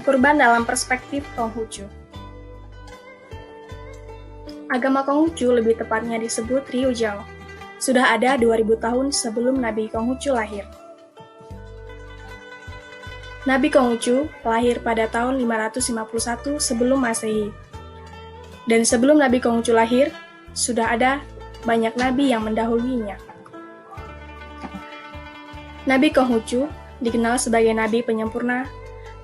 Kurban dalam perspektif Konghucu. Agama Konghucu lebih tepatnya disebut Ryujao. Sudah ada 2000 tahun sebelum Nabi Konghucu lahir. Nabi Konghucu lahir pada tahun 551 sebelum Masehi. Dan sebelum Nabi Konghucu lahir, sudah ada banyak nabi yang mendahulunya. Nabi Konghucu dikenal sebagai nabi penyempurna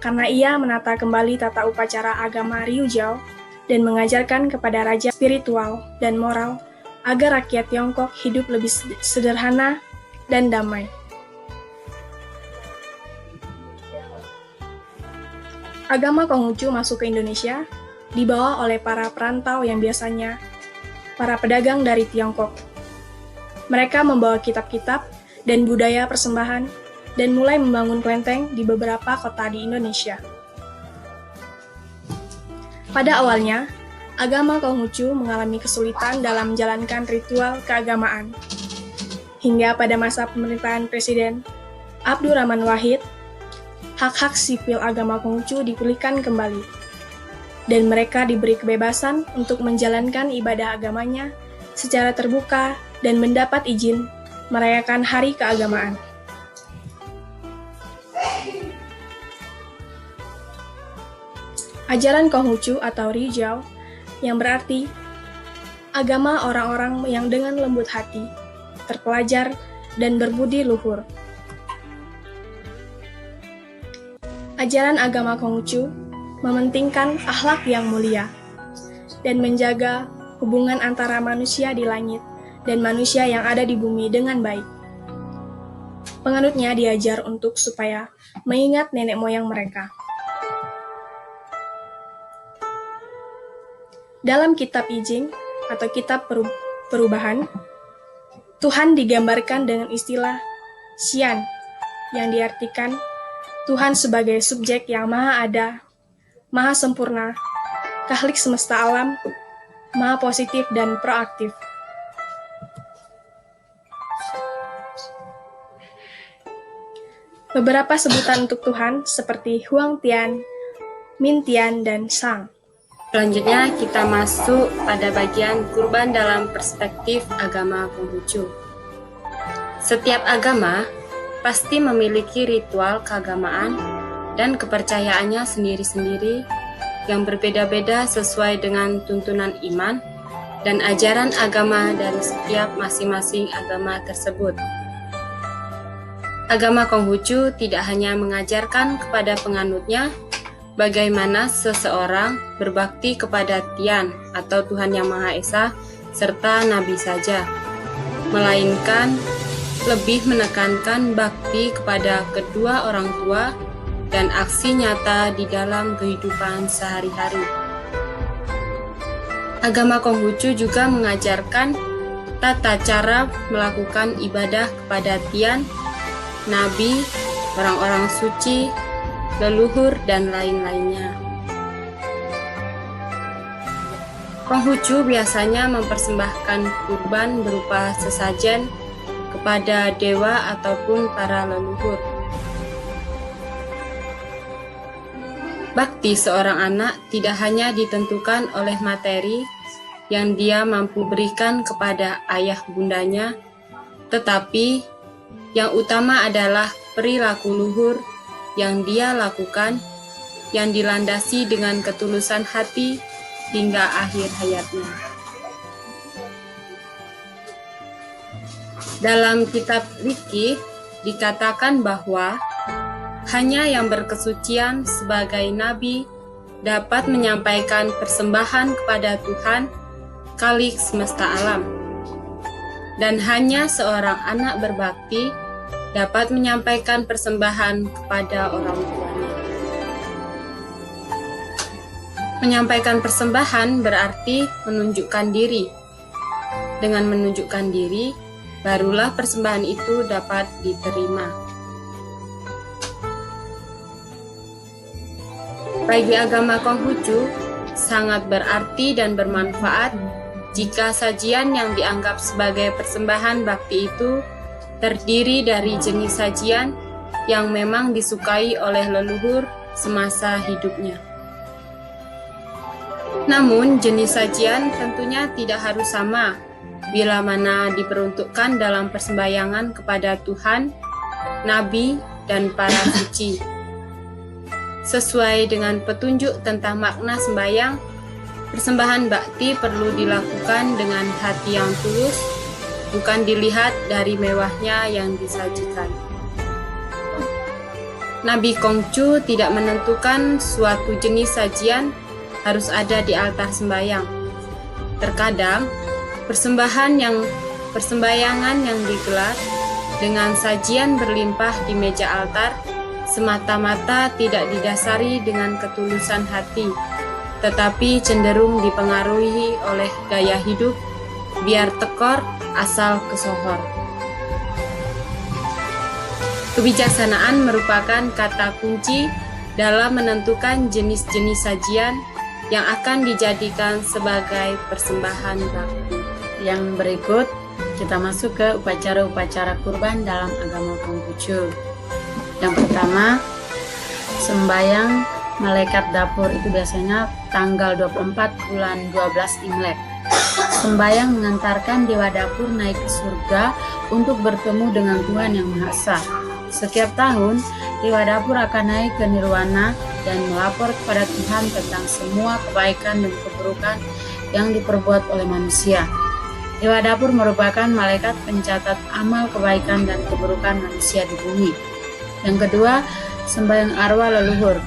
karena ia menata kembali tata upacara agama Ryujao dan mengajarkan kepada raja spiritual dan moral agar rakyat Tiongkok hidup lebih sederhana dan damai. Agama Konghucu masuk ke Indonesia dibawa oleh para perantau yang biasanya para pedagang dari Tiongkok. Mereka membawa kitab-kitab dan budaya persembahan dan mulai membangun kelenteng di beberapa kota di Indonesia. Pada awalnya, agama Konghucu mengalami kesulitan dalam menjalankan ritual keagamaan. Hingga pada masa pemerintahan Presiden Abdurrahman Wahid, hak-hak sipil agama Konghucu dipulihkan kembali, dan mereka diberi kebebasan untuk menjalankan ibadah agamanya secara terbuka dan mendapat izin merayakan hari keagamaan. Ajaran Konghucu atau Ryujao yang berarti agama orang-orang yang dengan lembut hati, terpelajar, dan berbudi luhur. Ajaran agama Konghucu mementingkan akhlak yang mulia dan menjaga hubungan antara manusia di langit dan manusia yang ada di bumi dengan baik. Penganutnya diajar untuk supaya mengingat nenek moyang mereka. Dalam kitab I Ching atau kitab perubahan, Tuhan digambarkan dengan istilah Xian yang diartikan Tuhan sebagai subjek yang maha ada, maha sempurna, khalik semesta alam, maha positif dan proaktif. Beberapa sebutan untuk Tuhan seperti Huang Tian, Min Tian, dan Sang. Selanjutnya kita masuk pada bagian kurban dalam perspektif agama Konghucu. Setiap agama pasti memiliki ritual keagamaan dan kepercayaannya sendiri-sendiri yang berbeda-beda sesuai dengan tuntunan iman dan ajaran agama dari setiap masing-masing agama tersebut. Agama Konghucu tidak hanya mengajarkan kepada penganutnya bagaimana seseorang berbakti kepada Tian atau Tuhan Yang Maha Esa serta Nabi saja, melainkan lebih menekankan bakti kepada kedua orang tua dan aksi nyata di dalam kehidupan sehari-hari. Agama Konghucu juga mengajarkan tata cara melakukan ibadah kepada Tian, Nabi, orang-orang suci, leluhur, dan lain-lainnya. Konghucu biasanya mempersembahkan kurban berupa sesajen kepada dewa ataupun para leluhur. Bakti seorang anak tidak hanya ditentukan oleh materi yang dia mampu berikan kepada ayah bundanya, tetapi yang utama adalah perilaku luhur yang dia lakukan, yang dilandasi dengan ketulusan hati hingga akhir hayatnya. Dalam kitab Riki dikatakan bahwa hanya yang berkesucian sebagai nabi dapat menyampaikan persembahan kepada Tuhan, khalik semesta alam. Dan hanya seorang anak berbakti dapat menyampaikan persembahan kepada orang tuanya. Menyampaikan persembahan berarti menunjukkan diri. Dengan menunjukkan diri, barulah persembahan itu dapat diterima. Bagi agama Konghucu, sangat berarti dan bermanfaat jika sajian yang dianggap sebagai persembahan bakti itu terdiri dari jenis sajian yang memang disukai oleh leluhur semasa hidupnya. Namun, jenis sajian tentunya tidak harus sama bila mana diperuntukkan dalam persembahyangan kepada Tuhan, nabi, dan para suci. Sesuai dengan petunjuk tentang makna sembahyang, persembahan bakti perlu dilakukan dengan hati yang tulus, bukan dilihat dari mewahnya yang disajikan. Nabi Kongcu tidak menentukan suatu jenis sajian harus ada di altar sembahyang. Terkadang, persembahyangan yang digelar dengan sajian berlimpah di meja altar semata-mata tidak didasari dengan ketulusan hati, tetapi cenderung dipengaruhi oleh gaya hidup biar tekor asal kesohor. Kebijaksanaan merupakan kata kunci dalam menentukan jenis-jenis sajian yang akan dijadikan sebagai persembahan bakti. Yang berikut, kita masuk ke upacara-upacara kurban dalam agama Konghucu. Yang pertama, sembahyang malaikat dapur, itu biasanya tanggal 24 bulan 12 Imlek. Sembahyang mengantarkan dewa dapur naik ke surga untuk bertemu dengan Tuhan Yang Maha Esa. Setiap tahun, dewa dapur akan naik ke nirwana dan melapor kepada Tuhan tentang semua kebaikan dan keburukan yang diperbuat oleh manusia. Dewa dapur merupakan malaikat pencatat amal kebaikan dan keburukan manusia di bumi. Yang kedua, sembahyang arwah leluhur.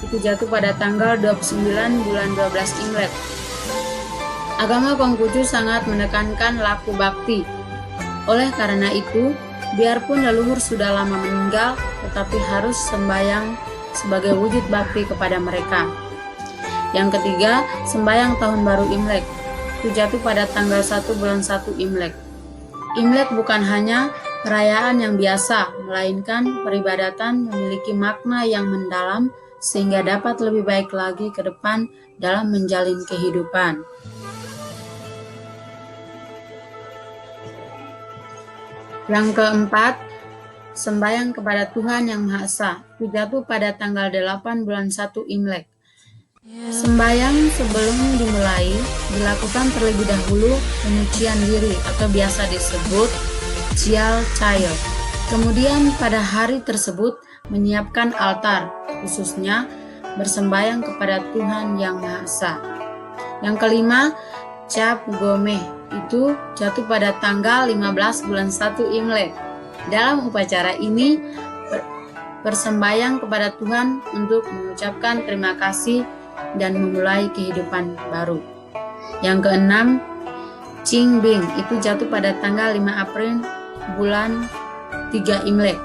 Itu jatuh pada tanggal 29 bulan 12 Imlek. Agama Konghucu sangat menekankan laku bakti. Oleh karena itu, biarpun leluhur sudah lama meninggal, tetapi harus sembahyang sebagai wujud bakti kepada mereka. Yang ketiga, sembahyang tahun baru Imlek. Itu jatuh pada tanggal 1 bulan 1 Imlek. Imlek bukan hanya perayaan yang biasa, melainkan peribadatan memiliki makna yang mendalam sehingga dapat lebih baik lagi ke depan dalam menjalin kehidupan. Yang keempat, sembahyang kepada Tuhan Yang Maha Esa, itu jatuh pada tanggal 8 bulan 1 Imlek. Sembahyang sebelum dimulai dilakukan terlebih dahulu penyucian diri atau biasa disebut Jial Cail. Kemudian pada hari tersebut menyiapkan altar, khususnya bersembahyang kepada Tuhan Yang Maha Esa. Yang kelima, Cap Gomeh, itu jatuh pada tanggal 15 bulan 1 Imlek. Dalam upacara ini bersembahyang kepada Tuhan untuk mengucapkan terima kasih dan memulai kehidupan baru. Yang keenam, Qingbing, itu jatuh pada tanggal 5 April bulan 3 Imlek.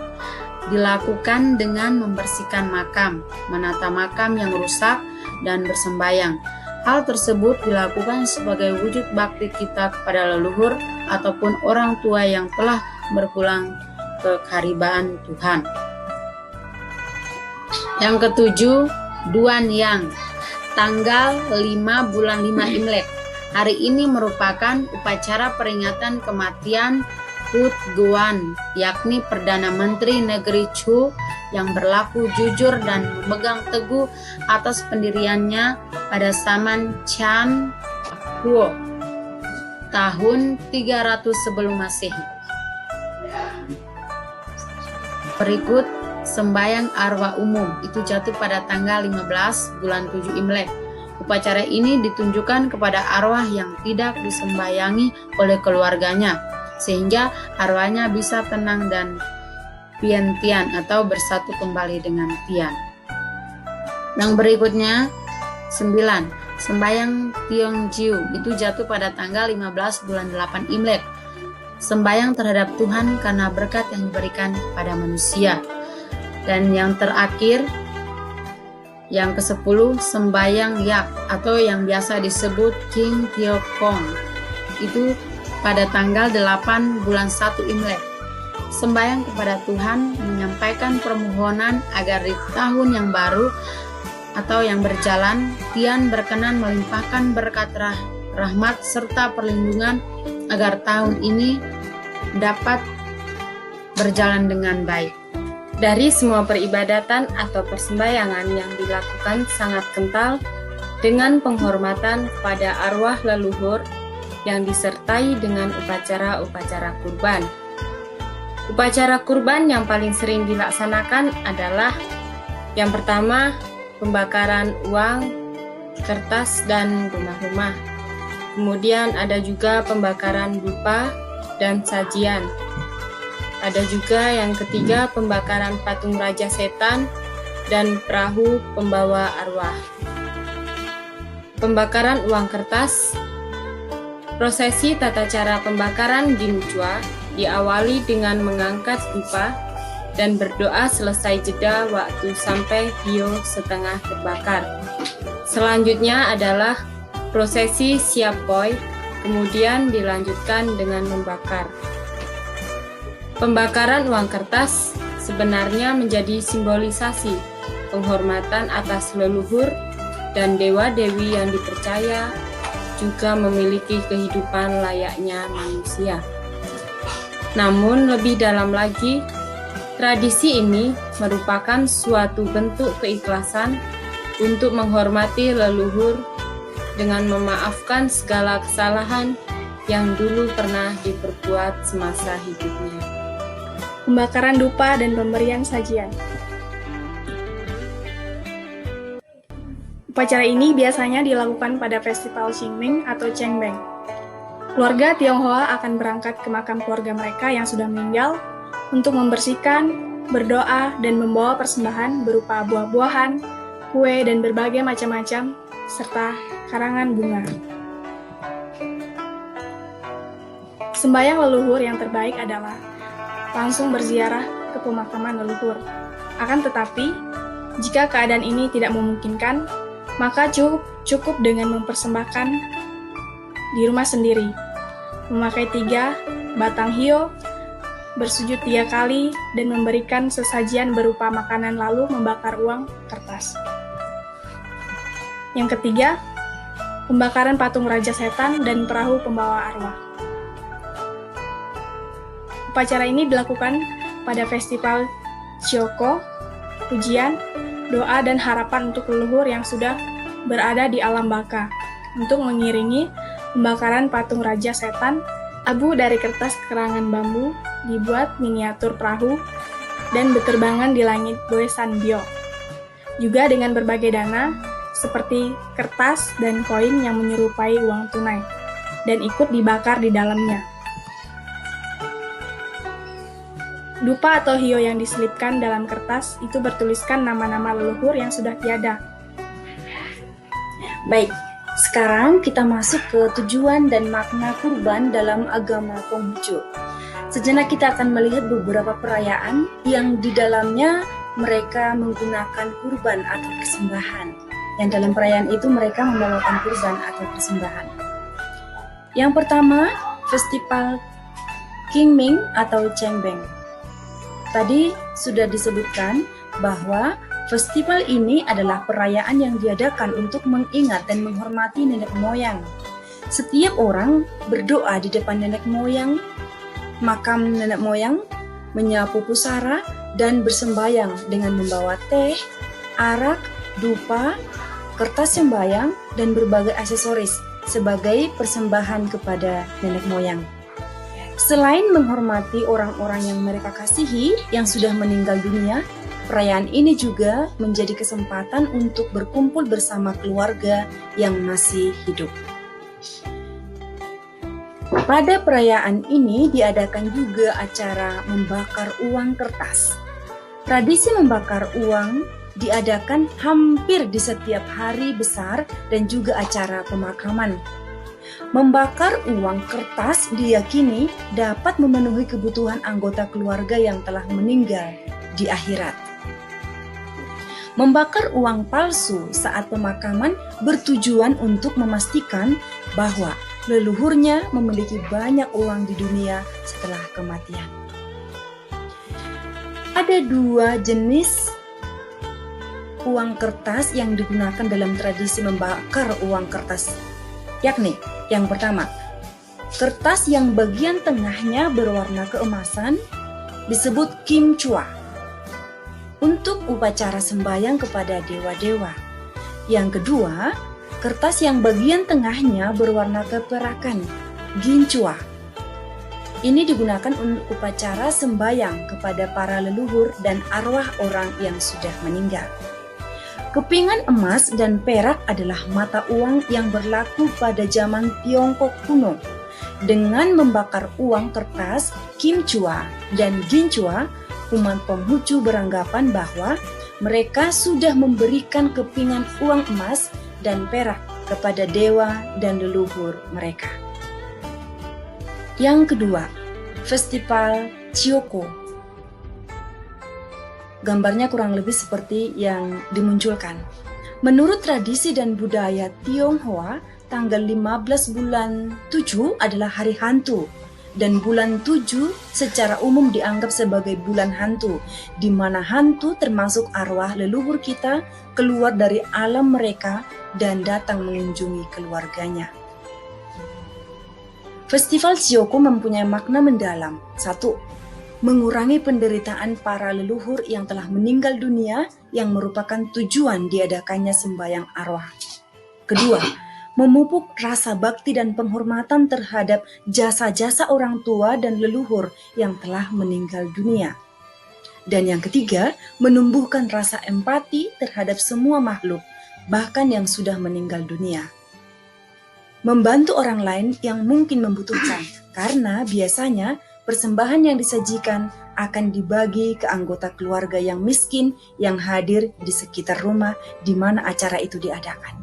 Dilakukan dengan membersihkan makam, menata makam yang rusak, dan bersembahyang. Hal tersebut dilakukan sebagai wujud bakti kita kepada leluhur ataupun orang tua yang telah berpulang ke keharibaan Tuhan. Yang ketujuh, Duan Yang, tanggal 5 bulan 5 Imlek. Hari ini merupakan upacara peringatan kematian Put Guan, yakni Perdana Menteri Negeri Chu yang berlaku jujur dan memegang teguh atas pendiriannya pada zaman Chan Huo tahun 300 sebelum Masehi. Berikut sembahyang arwah umum, itu jatuh pada tanggal 15 bulan 7 Imlek. Upacara ini ditunjukkan kepada arwah yang tidak disembahyangi oleh keluarganya, sehingga arwahnya bisa tenang dan pian-tian atau bersatu kembali dengan tian. Yang berikutnya 9. Sembahyang Tiongjiu, itu jatuh pada tanggal 15 bulan 8 Imlek. Sembahyang terhadap Tuhan karena berkat yang diberikan pada manusia. Dan yang terakhir, yang ke-10, sembahyang Yak atau yang biasa disebut King Tiokong, itu pada tanggal 8 bulan 1 Imlek. Sembahyang kepada Tuhan menyampaikan permohonan agar di tahun yang baru atau yang berjalan, Tian berkenan melimpahkan berkat rahmat serta perlindungan agar tahun ini dapat berjalan dengan baik. Dari semua peribadatan atau persembayangan yang dilakukan sangat kental dengan penghormatan kepada arwah leluhur yang disertai dengan upacara-upacara kurban. Upacara kurban yang paling sering dilaksanakan adalah yang pertama, pembakaran uang, kertas, dan rumah-rumah. Kemudian ada juga pembakaran dupa dan sajian. Ada juga yang ketiga, pembakaran patung Raja Setan dan perahu pembawa arwah. Pembakaran uang kertas. Prosesi tata cara pembakaran Gimchua diawali dengan mengangkat dupa dan berdoa selesai jeda waktu sampai hio setengah terbakar. Selanjutnya adalah prosesi siapoi, kemudian dilanjutkan dengan membakar. Pembakaran uang kertas sebenarnya menjadi simbolisasi penghormatan atas leluhur dan dewa-dewi yang dipercaya juga memiliki kehidupan layaknya manusia. Namun lebih dalam lagi, tradisi ini merupakan suatu bentuk keikhlasan untuk menghormati leluhur dengan memaafkan segala kesalahan yang dulu pernah diperbuat semasa hidupnya. Pembakaran dupa dan pemberian sajian. Upacara ini biasanya dilakukan pada festival Qingming atau Cengbeng. Keluarga Tionghoa akan berangkat ke makam keluarga mereka yang sudah meninggal untuk membersihkan, berdoa, dan membawa persembahan berupa buah-buahan, kue, dan berbagai macam-macam, serta karangan bunga. Sembahyang leluhur yang terbaik adalah langsung berziarah ke pemakaman leluhur. Akan tetapi, jika keadaan ini tidak memungkinkan, maka cukup dengan mempersembahkan di rumah sendiri, memakai 3 batang hio, bersujud 3 kali, dan memberikan sesajian berupa makanan lalu membakar uang kertas. Yang ketiga, pembakaran patung Raja Setan dan perahu pembawa arwah. Upacara ini dilakukan pada festival Chioko, pujian, doa, dan harapan untuk leluhur yang sudah berada di alam baka. Untuk mengiringi pembakaran patung Raja Setan, abu dari kertas kerangan bambu dibuat miniatur perahu dan beterbangan di langit Boesanbyo. Juga dengan berbagai dana seperti kertas dan koin yang menyerupai uang tunai dan ikut dibakar di dalamnya. Dupa atau hio yang diselipkan dalam kertas itu bertuliskan nama-nama leluhur yang sudah tiada. Baik, sekarang kita masuk ke tujuan dan makna kurban dalam agama Konghucu. Sejenak kita akan melihat beberapa perayaan yang di dalamnya mereka menggunakan kurban atau persembahan. Yang dalam perayaan itu mereka membawakan kurban atau persembahan. Yang pertama, festival Qingming atau Cengbeng. Tadi sudah disebutkan bahwa festival ini adalah perayaan yang diadakan untuk mengingat dan menghormati nenek moyang. Setiap orang berdoa di depan nenek moyang, makam nenek moyang, menyapu pusara, dan bersembayang dengan membawa teh, arak, dupa, kertas sembayang, dan berbagai aksesoris sebagai persembahan kepada nenek moyang. Selain menghormati orang-orang yang mereka kasihi yang sudah meninggal dunia, perayaan ini juga menjadi kesempatan untuk berkumpul bersama keluarga yang masih hidup. Pada perayaan ini diadakan juga acara membakar uang kertas. Tradisi membakar uang diadakan hampir di setiap hari besar dan juga acara pemakaman. Membakar uang kertas diyakini dapat memenuhi kebutuhan anggota keluarga yang telah meninggal di akhirat. Membakar uang palsu saat pemakaman bertujuan untuk memastikan bahwa leluhurnya memiliki banyak uang di dunia setelah kematian. Ada 2 jenis uang kertas yang digunakan dalam tradisi membakar uang kertas, yakni yang pertama, kertas yang bagian tengahnya berwarna keemasan disebut kimchua. untuk upacara sembahyang kepada dewa-dewa. Yang kedua, kertas yang bagian tengahnya berwarna keperakan, ginchua. Ini digunakan untuk upacara sembahyang kepada para leluhur dan arwah orang yang sudah meninggal. Kepingan emas dan perak adalah mata uang yang berlaku pada zaman Tiongkok kuno. Dengan membakar uang kertas, kimchua dan ginchua, umat Konghucu beranggapan bahwa mereka sudah memberikan kepingan uang emas dan perak kepada dewa dan leluhur mereka. Yang kedua, Festival Chioko. Gambarnya kurang lebih seperti yang dimunculkan. Menurut tradisi dan budaya Tionghoa, tanggal 15 bulan 7 adalah hari hantu, dan bulan 7 secara umum dianggap sebagai bulan hantu, di mana hantu termasuk arwah leluhur kita keluar dari alam mereka dan datang mengunjungi keluarganya. Festival Chioko mempunyai makna mendalam. 1. Mengurangi penderitaan para leluhur yang telah meninggal dunia yang merupakan tujuan diadakannya sembahyang arwah. Kedua, memupuk rasa bakti dan penghormatan terhadap jasa-jasa orang tua dan leluhur yang telah meninggal dunia. Dan yang ketiga, menumbuhkan rasa empati terhadap semua makhluk, bahkan yang sudah meninggal dunia. Membantu orang lain yang mungkin membutuhkan, karena biasanya persembahan yang disajikan akan dibagi ke anggota keluarga yang miskin yang hadir di sekitar rumah di mana acara itu diadakan.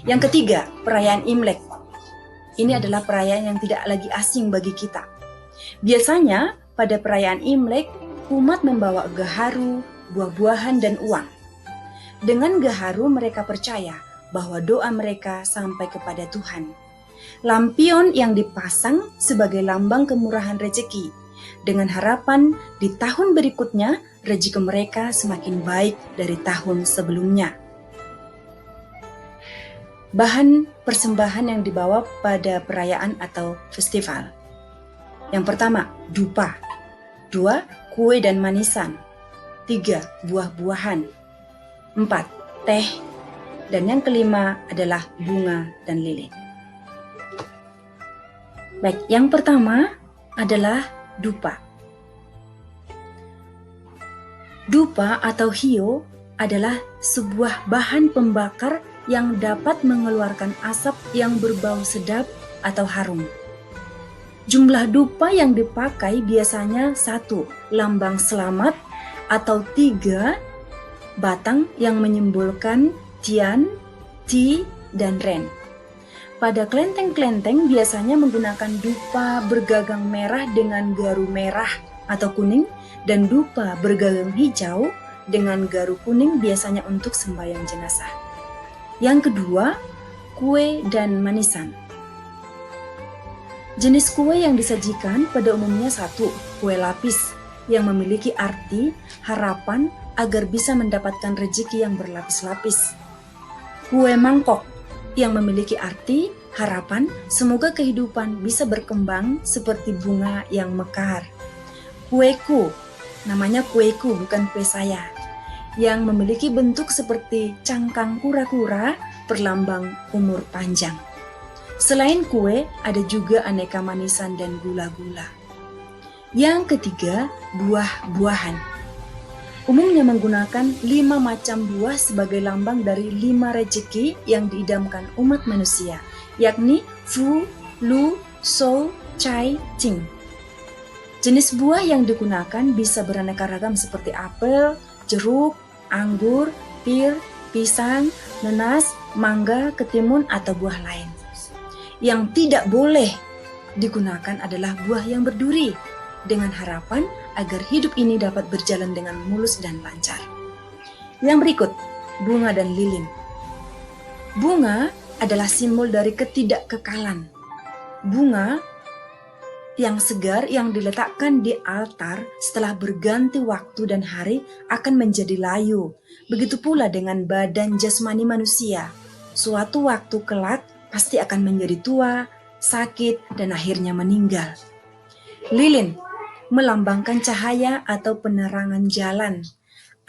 Yang ketiga, perayaan Imlek. Ini adalah perayaan yang tidak lagi asing bagi kita. Biasanya pada perayaan Imlek, umat membawa gaharu, buah-buahan, dan uang. Dengan gaharu mereka percaya bahwa doa mereka sampai kepada Tuhan. Lampion yang dipasang sebagai lambang kemurahan rezeki, dengan harapan di tahun berikutnya rezeki mereka semakin baik dari tahun sebelumnya. Bahan persembahan yang dibawa pada perayaan atau festival. Yang pertama, dupa. 2. Kue dan manisan. 3. Buah-buahan. 4. Teh. Dan yang kelima adalah bunga dan lilin. Baik, yang pertama adalah dupa. Dupa atau hio adalah sebuah bahan pembakar yang dapat mengeluarkan asap yang berbau sedap atau harum. Jumlah dupa yang dipakai biasanya 1 lambang selamat atau 3 batang yang menyimbolkan Tian, Ti, dan Ren. Pada kelenteng-kelenteng biasanya menggunakan dupa bergagang merah dengan garu merah atau kuning dan dupa bergagang hijau dengan garu kuning biasanya untuk sembahyang jenazah. Yang kedua, kue dan manisan. Jenis kue yang disajikan pada umumnya 1. Kue lapis yang memiliki arti harapan agar bisa mendapatkan rezeki yang berlapis-lapis. Kue mangkok yang memiliki arti harapan semoga kehidupan bisa berkembang seperti bunga yang mekar. Kueku, namanya kueku bukan kue saya, yang memiliki bentuk seperti cangkang kura-kura berlambang umur panjang. Selain kue, ada juga aneka manisan dan gula-gula. Yang ketiga, buah-buahan. Umumnya menggunakan 5 macam buah sebagai lambang dari 5 rezeki yang diidamkan umat manusia, yakni Fu, Lu, Shou, Cai, Qing. Jenis buah yang digunakan bisa beraneka ragam seperti apel, jeruk, anggur, pir, pisang, nanas, mangga, ketimun, atau buah lain. Yang tidak boleh digunakan adalah buah yang berduri, dengan harapan agar hidup ini dapat berjalan dengan mulus dan lancar. Yang berikut, bunga dan lilin. Bunga adalah simbol dari ketidakkekalan. Bunga yang segar yang diletakkan di altar setelah berganti waktu dan hari akan menjadi layu. Begitu pula dengan badan jasmani manusia. Suatu waktu kelak pasti akan menjadi tua, sakit, dan akhirnya meninggal. Lilin melambangkan cahaya atau penerangan jalan.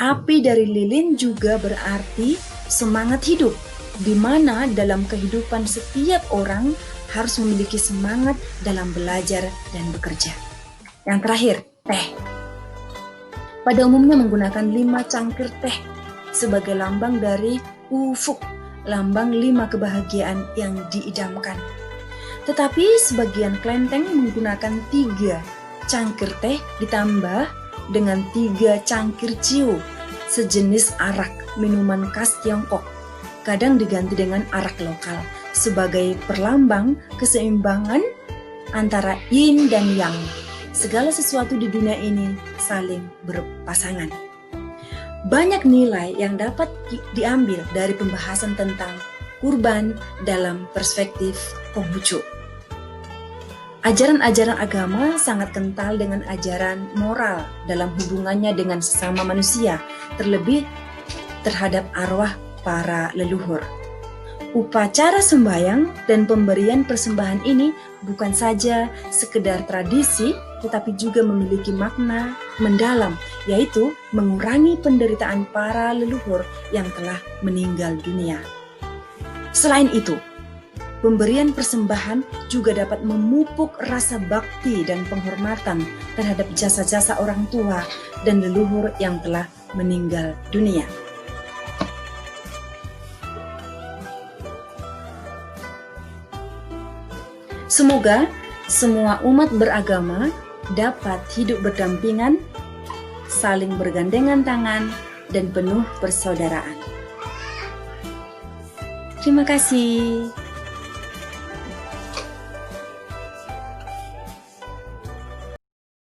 Api dari lilin juga berarti semangat hidup, di mana dalam kehidupan setiap orang harus memiliki semangat dalam belajar dan bekerja. Yang terakhir, teh. Pada umumnya menggunakan 5 cangkir teh sebagai lambang dari ufuk, lambang 5 kebahagiaan yang diidamkan. Tetapi sebagian kelenteng menggunakan 3 cangkir teh ditambah dengan 3 cangkir ciu, sejenis arak, minuman khas Tiongkok. Kadang diganti dengan arak lokal sebagai perlambang keseimbangan antara yin dan yang. Segala sesuatu di dunia ini saling berpasangan. Banyak nilai yang dapat diambil dari pembahasan tentang kurban dalam perspektif Konghucu. Ajaran-ajaran agama sangat kental dengan ajaran moral dalam hubungannya dengan sesama manusia, terlebih terhadap arwah para leluhur. Upacara sembahyang dan pemberian persembahan ini bukan saja sekedar tradisi, tetapi juga memiliki makna mendalam, yaitu mengurangi penderitaan para leluhur yang telah meninggal dunia. Selain itu, pemberian persembahan juga dapat memupuk rasa bakti dan penghormatan terhadap jasa-jasa orang tua dan leluhur yang telah meninggal dunia. Semoga semua umat beragama dapat hidup berdampingan, saling bergandengan tangan, dan penuh persaudaraan. Terima kasih.